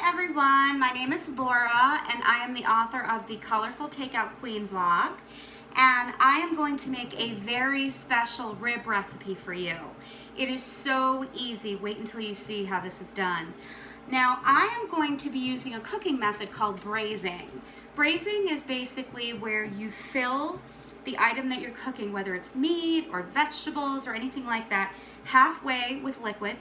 everyone, my name is Laura and I am the author of the Colorful Takeout Queen blog, and I am going to make a very special rib recipe for you. It is so easy. Wait until you see how this is done. Now I am going to be using a cooking method called braising. Braising is basically where you fill the item that you're cooking, whether it's meat or vegetables or anything like that, halfway with liquid.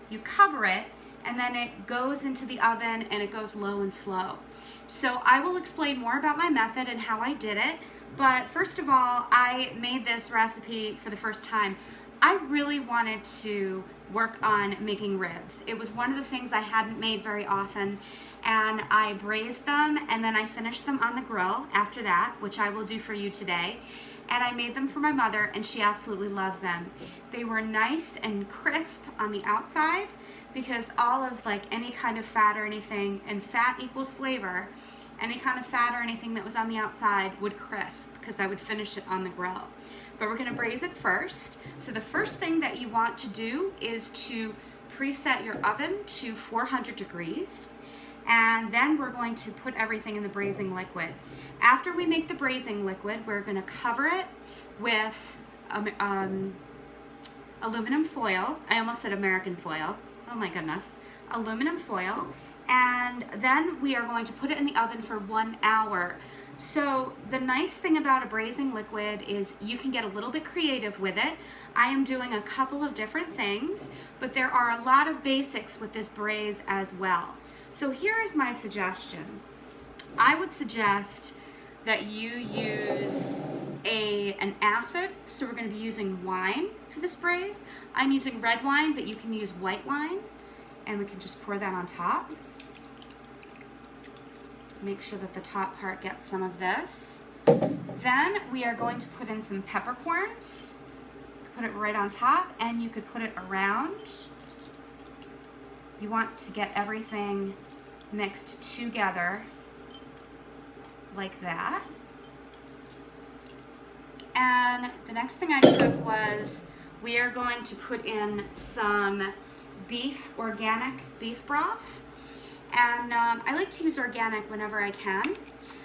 You cover it and then it goes into the oven and it goes low and slow. So I will explain more about my method and how I did it, but first of all, I made this recipe for the first time. I really wanted to work on making ribs. It was one of the things I hadn't made very often, and I braised them and then I finished them on the grill after that, which I will do for you today. And I made them for my mother and she absolutely loved them. They were nice and crisp on the outside because all of any kind of fat or anything, and fat equals flavor, any kind of fat or anything that was on the outside would crisp because I would finish it on the grill. But we're gonna braise it first. So the first thing that you want to do is to preset your oven to 400 degrees. And then we're going to put everything in the braising liquid. After we make the braising liquid, we're gonna cover it with aluminum foil. I almost said American foil. Oh my goodness. Aluminum foil. And then we are going to put it in the oven for 1 hour. So the nice thing about a braising liquid is you can get a little bit creative with it. I am doing a couple of different things, but there are a lot of basics with this braise as well. So here is my suggestion. I would suggest that you use an acid. So we're going to be using wine for this braise. I'm using red wine, but you can use white wine. And we can just pour that on top. Make sure that the top part gets some of this. Then we are going to put in some peppercorns. Put it right on top, and you could put it around. You want to get everything mixed together like that. And the next thing I took was we are going to put in some organic beef broth. And I like to use organic whenever I can.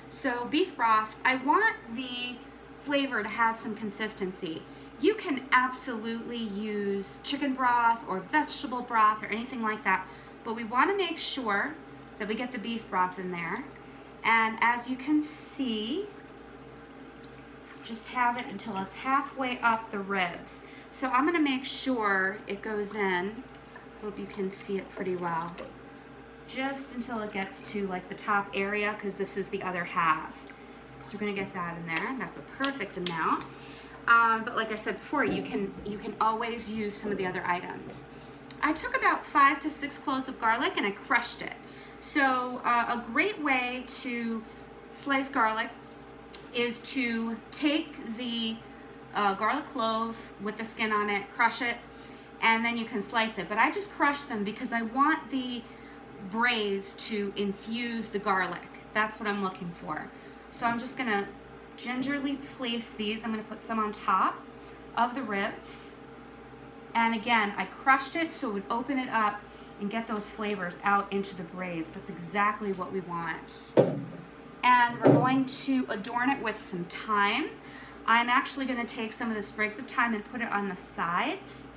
So beef broth, I want the flavor to have some consistency. You can absolutely use chicken broth or vegetable broth or anything like that, but we want to make sure that we get the beef broth in there. And as you can see, just have it until it's halfway up the ribs. So I'm going to make sure it goes in. Hope you can see it pretty well. Just until it gets to the top area, because this is the other half. So we're going to get that in there. That's a perfect amount. But like I said before, you can always use some of the other items. I took about 5 to 6 cloves of garlic and I crushed it. So a great way to slice garlic is to take the garlic clove with the skin on it, crush it, and then you can slice it. But I just crush them because I want the braise to infuse the garlic. That's what I'm looking for. So I'm just gonna gingerly place these. I'm gonna put some on top of the ribs. And again, I crushed it so it would open it up and get those flavors out into the braise. That's exactly what we want. And we're going to adorn it with some thyme. I'm actually gonna take some of the sprigs of thyme and put it on the sides.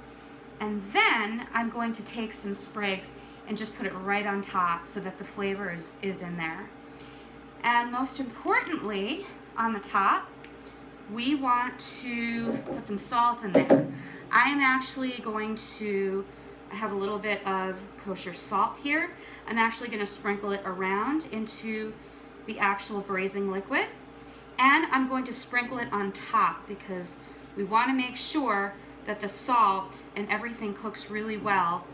And then I'm going to take some sprigs and just put it right on top so that the flavor is in there. And most importantly, on the top, we want to put some salt in there. I am actually going to have a little bit of kosher salt here. I'm actually going to sprinkle it around into the actual braising liquid. And I'm going to sprinkle it on top because we want to make sure that the salt and everything cooks really well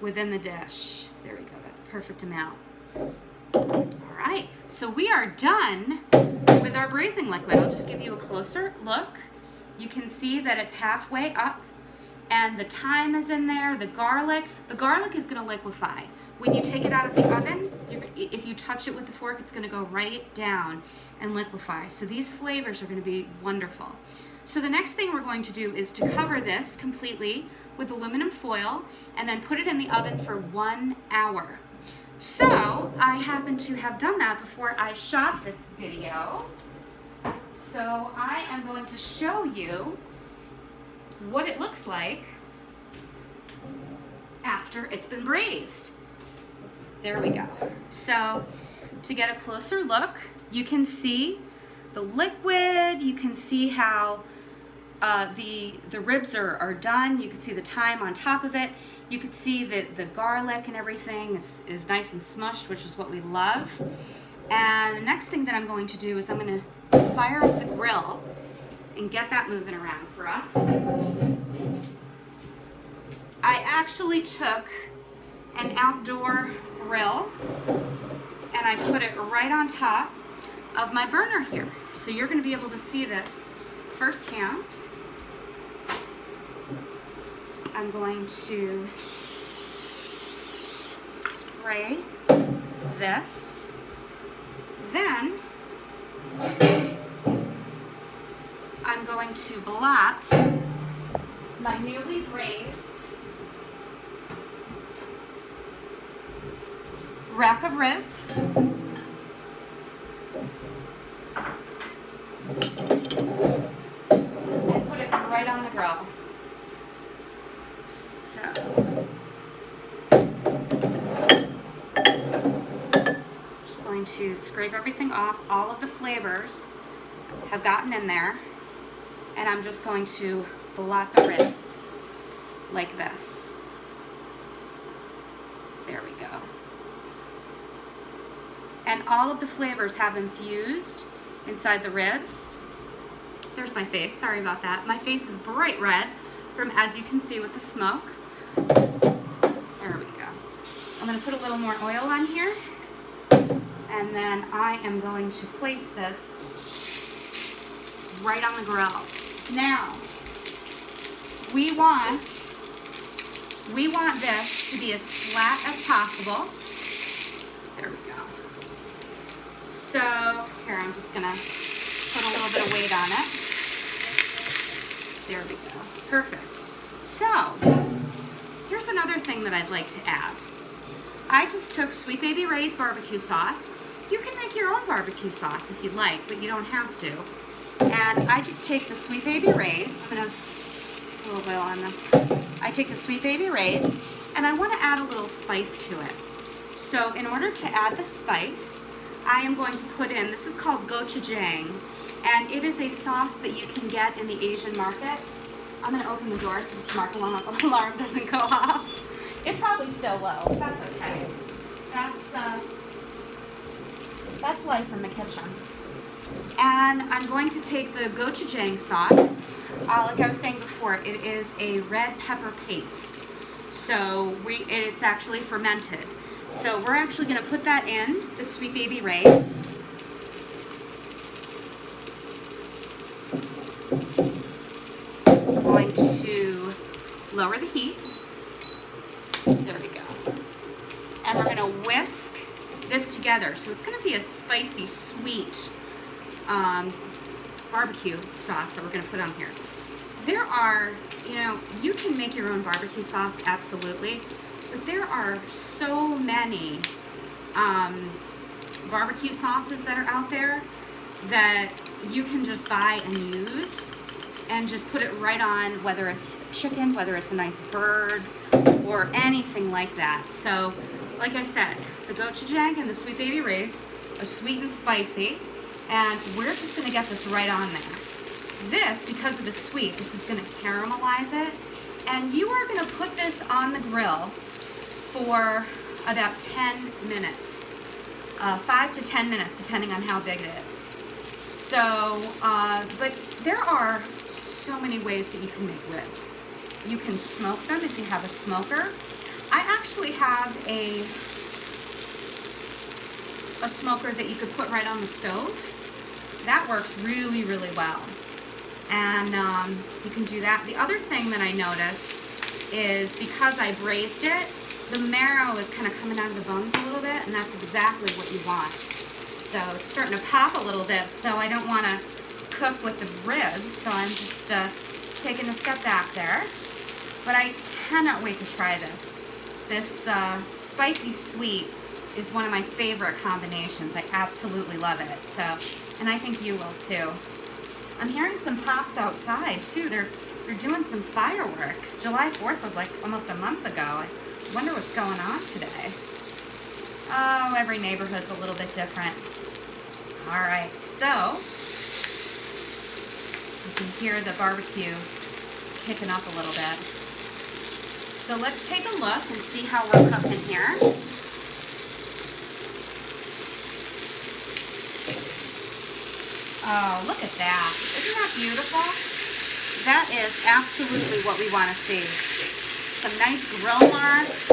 within the dish. There we go, that's a perfect amount. All right, so we are done with our braising liquid. I'll just give you a closer look. You can see that it's halfway up and the thyme is in there, the garlic. The garlic is gonna liquefy. When you take it out of the oven, if you touch it with the fork, it's gonna go right down and liquefy. So these flavors are gonna be wonderful. So the next thing we're going to do is to cover this completely with aluminum foil and then put it in the oven for 1 hour. So I happen to have done that before I shot this video. So I am going to show you what it looks like after it's been braised. There we go. So to get a closer look, you can see the liquid, you can see how the ribs are done, you can see the thyme on top of it, you can see that the garlic and everything is nice and smushed, which is what we love. And the next thing that I'm going to do is I'm going to fire up the grill and get that moving around for us. I actually took an outdoor grill and I put it right on top of my burner here. So you're going to be able to see this firsthand. I'm going to spray this. Then I'm going to blot my newly braised rack of ribs. And put it right on the grill. So, just going to scrape everything off. All of the flavors have gotten in there. And I'm just going to blot the ribs like this. There we go. And all of the flavors have infused inside the ribs. There's my face, sorry about that. My face is bright red from, as you can see, with the smoke. There we go. I'm gonna put a little more oil on here. And then I am going to place this right on the grill. Now, we want this to be as flat as possible. There we go. So, here, I'm just gonna put a little bit of weight on it. There we go, perfect. So, here's another thing that I'd like to add. I just took Sweet Baby Ray's barbecue sauce. You can make your own barbecue sauce if you'd like, but you don't have to. And I just take the Sweet Baby Ray's, I'm gonna put a little oil on this. I take the Sweet Baby Ray's, and I wanna add a little spice to it. So in order to add the spice, I am going to put in, this is called gochujang, and it is a sauce that you can get in the Asian market. I'm gonna open the door so the smart alarm doesn't go off. It's probably still low, that's okay. That's life in the kitchen. And I'm going to take the gochujang sauce. Like I was saying before, it is a red pepper paste. So it's actually fermented. So we're actually going to put that in the Sweet Baby Ray's. We're going to lower the heat. There we go. And we're going to whisk this together. So it's going to be a spicy, sweet barbecue sauce that we're going to put on here. There are, you can make your own barbecue sauce, absolutely, but there are so many barbecue sauces that are out there that you can just buy and use and just put it right on, whether it's chicken, whether it's a nice bird, or anything like that. So, like I said, the gochujang and the Sweet Baby Ray's are sweet and spicy. And we're just going to get this right on there. This, because of the sweet, this is going to caramelize it. And you are going to put this on the grill for about 10 minutes. 5 to 10 minutes, depending on how big it is. So, but there are so many ways that you can make ribs. You can smoke them if you have a smoker. I actually have a smoker that you could put right on the stove. That works really, really well. And you can do that. The other thing that I noticed is because I braised it, the marrow is kind of coming out of the bones a little bit, and that's exactly what you want. So it's starting to pop a little bit, so I don't want to cook with the ribs, so I'm just taking a step back there. But I cannot wait to try this. This spicy sweet is one of my favorite combinations. I absolutely love it. So, and I think you will too. I'm hearing some pops outside too. They're doing some fireworks. July 4th was like almost a month ago. I wonder what's going on today. Oh, every neighborhood's a little bit different. All right, so you can hear the barbecue kicking up a little bit. So let's take a look and see how we're cooking here. Oh, look at that. Isn't that beautiful? That is absolutely what we want to see. Some nice grill marks.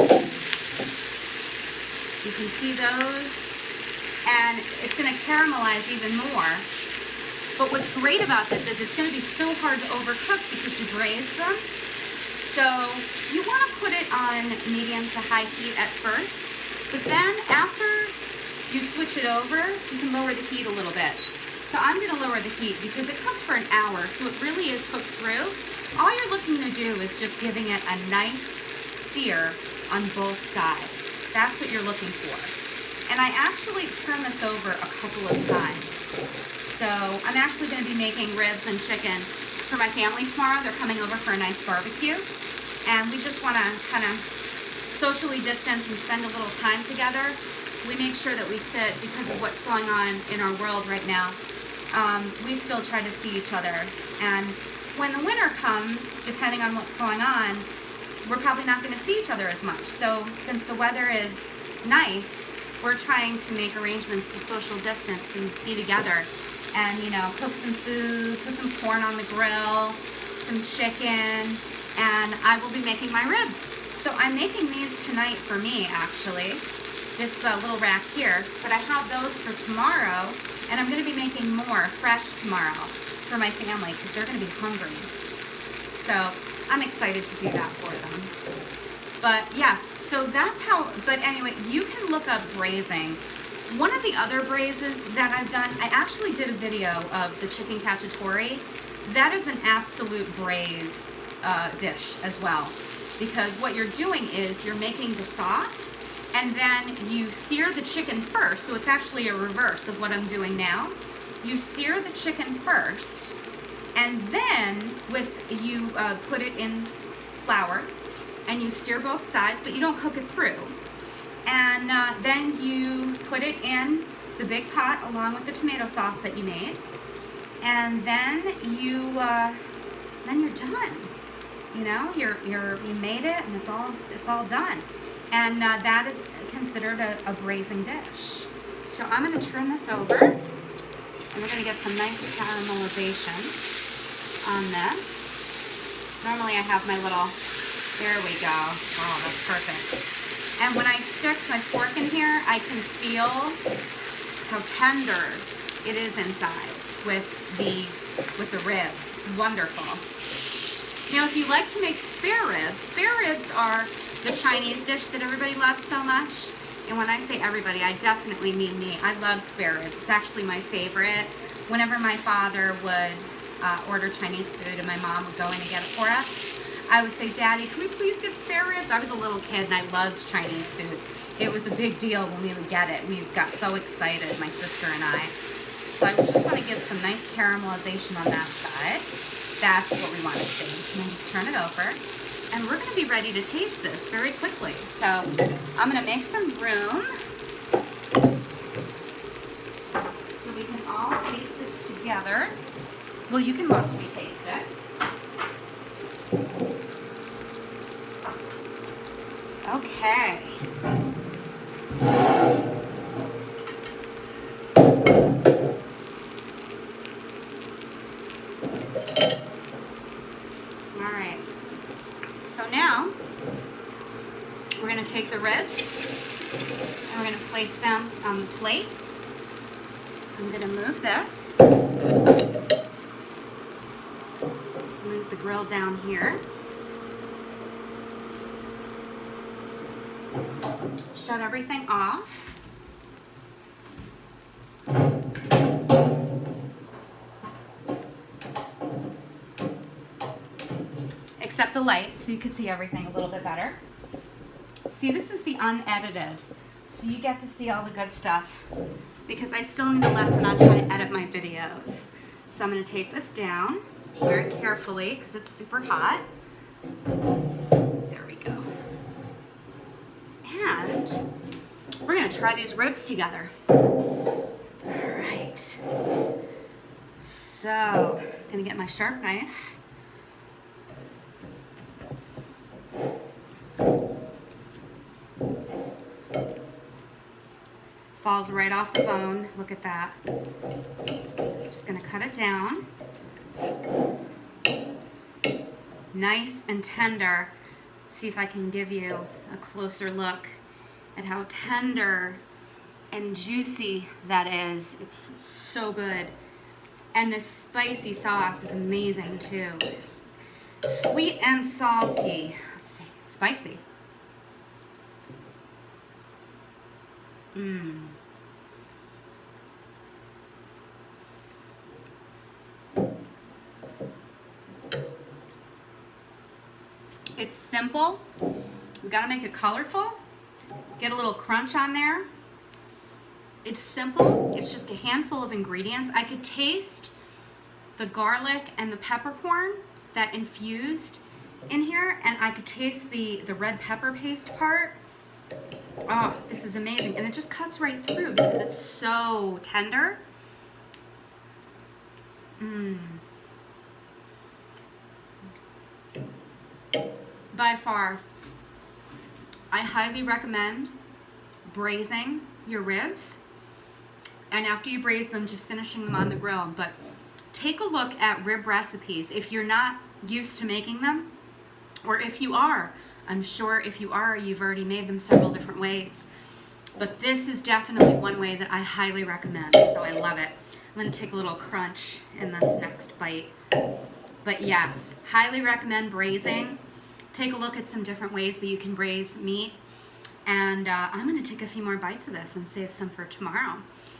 You can see those. And it's going to caramelize even more. But what's great about this is it's going to be so hard to overcook because you braised them. So you want to put it on medium to high heat at first. But then after you switch it over, you can lower the heat a little bit. So I'm going to lower the heat because it cooked for an hour, so it really is cooked through. All you're looking to do is just giving it a nice sear on both sides. That's what you're looking for. And I actually turn this over a couple of times. So I'm actually going to be making ribs and chicken for my family tomorrow. They're coming over for a nice barbecue. And we just want to kind of socially distance and spend a little time together. We make sure that we sit, because of what's going on in our world right now, we still try to see each other. And when the winter comes, depending on what's going on, we're probably not going to see each other as much. So since the weather is nice, we're trying to make arrangements to social distance and be together and, you know, cook some food, put some corn on the grill, some chicken, and I will be making my ribs. So I'm making these tonight for me, actually, this little rack here, but I have those for tomorrow, and I'm going to be making more fresh tomorrow for my family because they're going to be hungry. So I'm excited to do that for them. But yes, so that's how, but anyway, you can look up braising. One of the other braises that I've done, I actually did a video of the chicken cacciatore. That is an absolute braise dish as well, because what you're doing is you're making the sauce and then you sear the chicken first. So it's actually a reverse of what I'm doing now. You sear the chicken first, and then you put it in flour and you sear both sides, but you don't cook it through. And then you put it in the big pot along with the tomato sauce that you made, and then you're done. You know, you made it, and it's all done. And that is considered a braising dish. So I'm going to turn this over, and we're going to get some nice caramelization on this. Normally I have my little, there we go. Oh, that's perfect. And when I stick my fork in here, I can feel how tender it is inside with the ribs. It's wonderful. Now, if you like to make spare ribs are the Chinese dish that everybody loves so much. And when I say everybody, I definitely mean me. I love spare ribs. It's actually my favorite. Whenever my father would order Chinese food and my mom would go in and get it for us, I would say, Daddy, can we please get spare ribs? I was a little kid and I loved Chinese food. It was a big deal when we would get it. We got so excited, my sister and I. So I just want to give some nice caramelization on that side. That's what we want to see. And then just turn it over. And we're going to be ready to taste this very quickly. So I'm going to make some room so we can all taste this together. Well, you can watch me taste it. Okay. All right. So now we're going to take the ribs and we're going to place them on the plate. I'm going to move this. Move the grill down here. Shut everything off. Except the light, so you can see everything a little bit better. See, this is the unedited. so you get to see all the good stuff, because I still need a lesson on how to edit my videos. So I'm going to take this down very carefully because it's super hot. There we go. And we're going to try these ribs together. All right. So, I'm going to get my sharp knife. Falls right off the bone. Look at that. Just gonna cut it down. Nice and tender. See if I can give you a closer look at how tender and juicy that is. It's so good. And this spicy sauce is amazing too. Sweet and salty. Let's see, it's spicy. It's simple. We gotta make it colorful. Get a little crunch on there. It's simple. It's just a handful of ingredients. I could taste the garlic and the peppercorn that infused in here, and I could taste the red pepper paste part. Oh, this is amazing. And it just cuts right through because it's so tender. By far, I highly recommend braising your ribs. And after you braise them, just finishing them on the grill. But take a look at rib recipes if you're not used to making them, or if you are. I'm sure if you are, you've already made them several different ways. But this is definitely one way that I highly recommend, so I love it. I'm gonna take a little crunch in this next bite. But yes, highly recommend braising. Take a look at some different ways that you can braise meat. And I'm gonna take a few more bites of this and save some for tomorrow.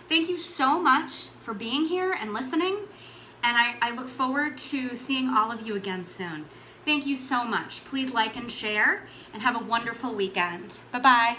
Thank you so much for being here and listening. And I look forward to seeing all of you again soon. Thank you so much. Please like and share, and have a wonderful weekend. Bye-bye.